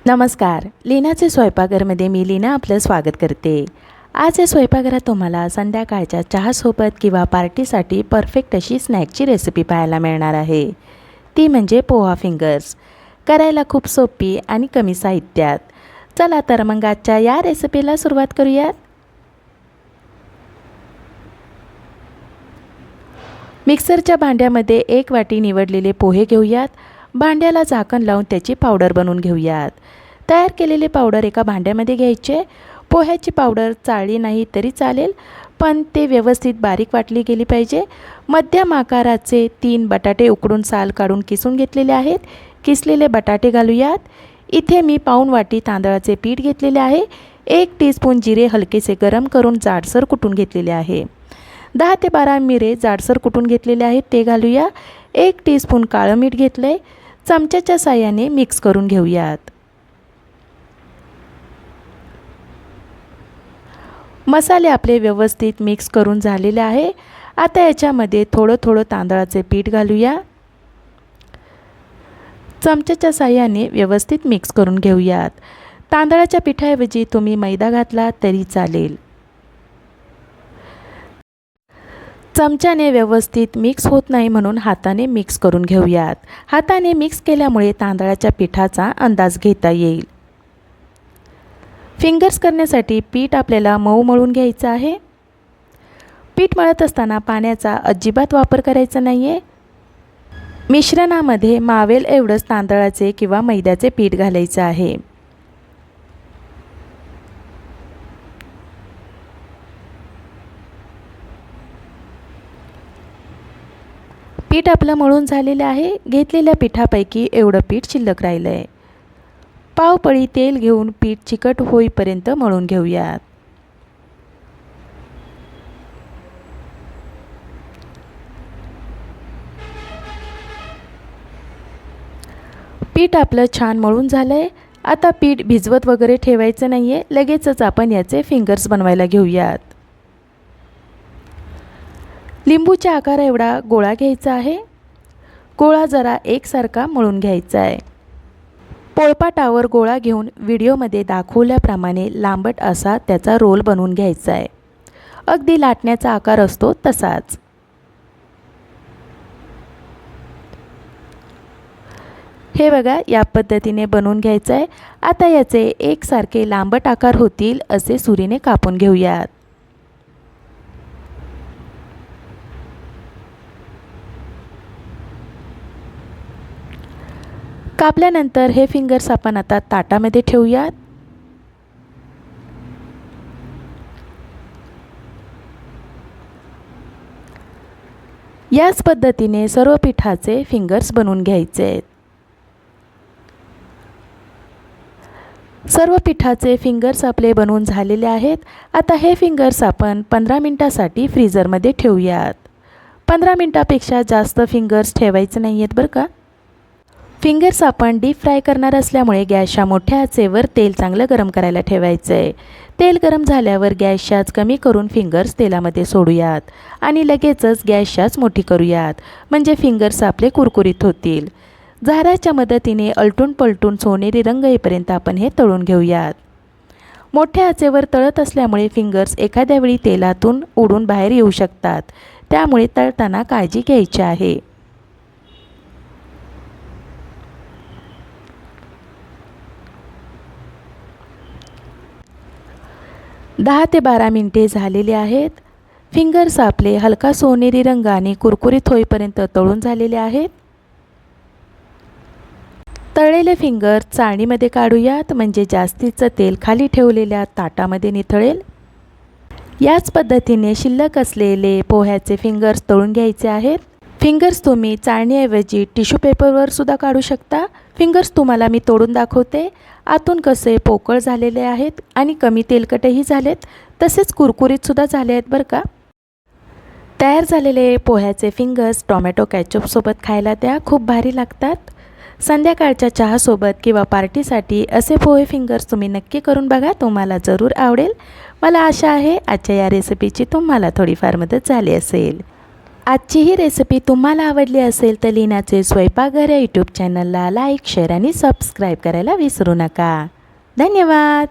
नमस्कार, लीनाचे स्वयंपाकघरमध्ये मी लीना आपलं स्वागत करते। आज या स्वयंपाकघरात तुम्हाला संध्याकाळच्या चहासोबत किंवा पार्टीसाठी परफेक्ट अशी स्नॅकची रेसिपी पाहायला मिळणार आहे। ती म्हणजे पोहा फिंगर्स। करायला खूप सोपी आणि कमी साहित्यात। चला तर मग आजच्या या रेसिपीला सुरुवात करूयात। मिक्सरच्या भांड्यामध्ये 1 वाटी निवडलेले पोहे घेऊयात। भांड्याला झाकण लावून त्याची पावडर बनवून घेऊयात। तयार केलेले पावडर एका भांड्यामध्ये घ्यायचे। पोह्याची पावडर चाळली नाही तरी चालेल, पण ते व्यवस्थित बारीक वाटली गेली पाहिजे। मध्यम आकाराचे 3 बटाटे उकडून साल काढून किसून घेतलेले आहेत। किसलेले बटाटे घालूयात। इथे मी पाऊण वाटी तांदळाचे पीठ घेतलेले आहे। 1 टीस्पून जिरे हलकेसे गरम करून जाडसर कुटून घेतलेले आहे। 10 ते 12 मिरे जाडसर कुटून घेतलेले आहेत ते घालूया। 1 टीस्पून काळं मीठ घेतले। चमच्याच्या साहाय्याने मिक्स करून घेऊयात। मसाले आपले व्यवस्थित मिक्स करून झालेले आहे। आता याच्यामध्ये थोडं तांदळाचे पीठ घालूया। चमच्याच्या साहाय्याने व्यवस्थित मिक्स करून घेऊयात। तांदळाच्या पिठाऐवजी तुम्ही मैदा घातला तरी चालेल। चमच्याने व्यवस्थित मिक्स होत नाही म्हणून हाताने मिक्स करून घेऊयात। हाताने मिक्स केल्यामुळे तांदळाच्या पिठाचा अंदाज घेता येईल। फिंगर्स करण्यासाठी पीठ आपल्याला मऊ मळून घ्यायचं आहे। पीठ मळत असताना पाण्याचा अजिबात वापर करायचा नाहीये। मिश्रणामध्ये मावेल एवढंच तांदळाचे किंवा मैद्याचे पीठ घालायचं आहे। पीठ आपलं मळून झालेलं आहे। घेतलेल्या पिठापैकी एवढं पीठ शिल्लक राहिलं आहे। पाव पळी तेल घेऊन पीठ चिकट होईपर्यंत मळून घेऊयात। पीठ आपलं छान मळून झालंय। आता पीठ भिजवत वगैरे ठेवायचं नाहीये, लगेचच आपण याचे फिंगर्स बनवायला घेऊयात। लिंबूच्या आकार एवढा गोळा घ्यायचा आहे। गोळा जरा एकसारखा मळून घ्यायचा आहे। पोळपाटावर गोळा घेऊन व्हिडिओमध्ये दाखवल्याप्रमाणे लांबट असा त्याचा रोल बनवून घ्यायचा आहे। अगदी लाटण्याचा आकार असतो तसाच। हे बघा, या पद्धतीने बनवून घ्यायचं आहे। आता याचे एकसारखे लांबट आकार होतील असे सुरीने कापून घेऊयात। कापल्यानंतर हे फिंगर्स आपण आता ताटामध्ये ठेवूयात। याच पद्धतीने सर्व पिठाचे फिंगर्स बनवून घ्यायचे आहेत। सर्व पिठाचे फिंगर्स आपले बनवून झालेले आहेत। आता हे फिंगर्स आपण 15 मिनिटांसाठी फ्रीजरमध्ये ठेवूयात। 15 मिनिटांपेक्षा जास्त फिंगर्स ठेवायचे नाही आहेत बरं का। फिंगर्स आपण डीप फ्राय करणार असल्यामुळे गॅसच्या मोठ्या आचेवर तेल चांगलं गरम करायला ठेवायचं आहे। तेल गरम झाल्यावर गॅसची आच कमी करून फिंगर्स तेलामध्ये सोडूयात आणि लगेचच गॅसची आच मोठी करूयात, म्हणजे फिंगर्स आपले कुरकुरीत होतील। झाराच्या मदतीने अलटून पलटून सोनेरी रंग येईपर्यंत आपण हे तळून घेऊयात। मोठ्या आचेवर तळत असल्यामुळे फिंगर्स एखाद्या वेळी तेलातून उडून बाहेर येऊ शकतात, त्यामुळे तळताना काळजी घ्यायची आहे। दहा ते 12 मिनिटे झालेली आहेत। फिंगर्स आपले हलका सोनेरी रंग आणि कुरकुरीत होईपर्यंत तळून झालेले आहेत। तळलेले फिंगर चाळणीमध्ये काढूयात, म्हणजे जास्तीचं तेल खाली ठेवलेल्या ताटामध्ये निथळेल। याच पद्धतीने शिल्लक असलेले पोह्याचे फिंगर्स तळून घ्यायचे आहेत। फिंगर्स तुम्ही चाळणीऐवजी टिश्यू पेपरवर सुद्धा काढू शकता। फिंगर्स तुम्हाला मी तोडून दाखवते। आतून कसे पोकळ झालेले आहेत आणि कमी तेलकटही झालेत, तसेच कुरकुरीत सुद्धा झाले आहेत बरं का। तयार झालेले पोह्याचे फिंगर्स टोमॅटो केचपसोबत खायला द्या, खूप भारी लागतात। संध्याकाळच्या चहासोबत किंवा पार्टीसाठी असे पोहे फिंगर्स तुम्ही नक्की करून बघा, तुम्हाला जरूर आवडेल। मला आशा आहे आजच्या या रेसिपीची तुम्हाला थोडीफार मदत झाली असेल। आजची ही रेसिपी तुम्हाला आवडली असेल तर लीनाचे स्वयंपाकघर या यूट्यूब चॅनलला लाईक, शेअर आणि सबस्क्राईब करायला विसरू नका. धन्यवाद.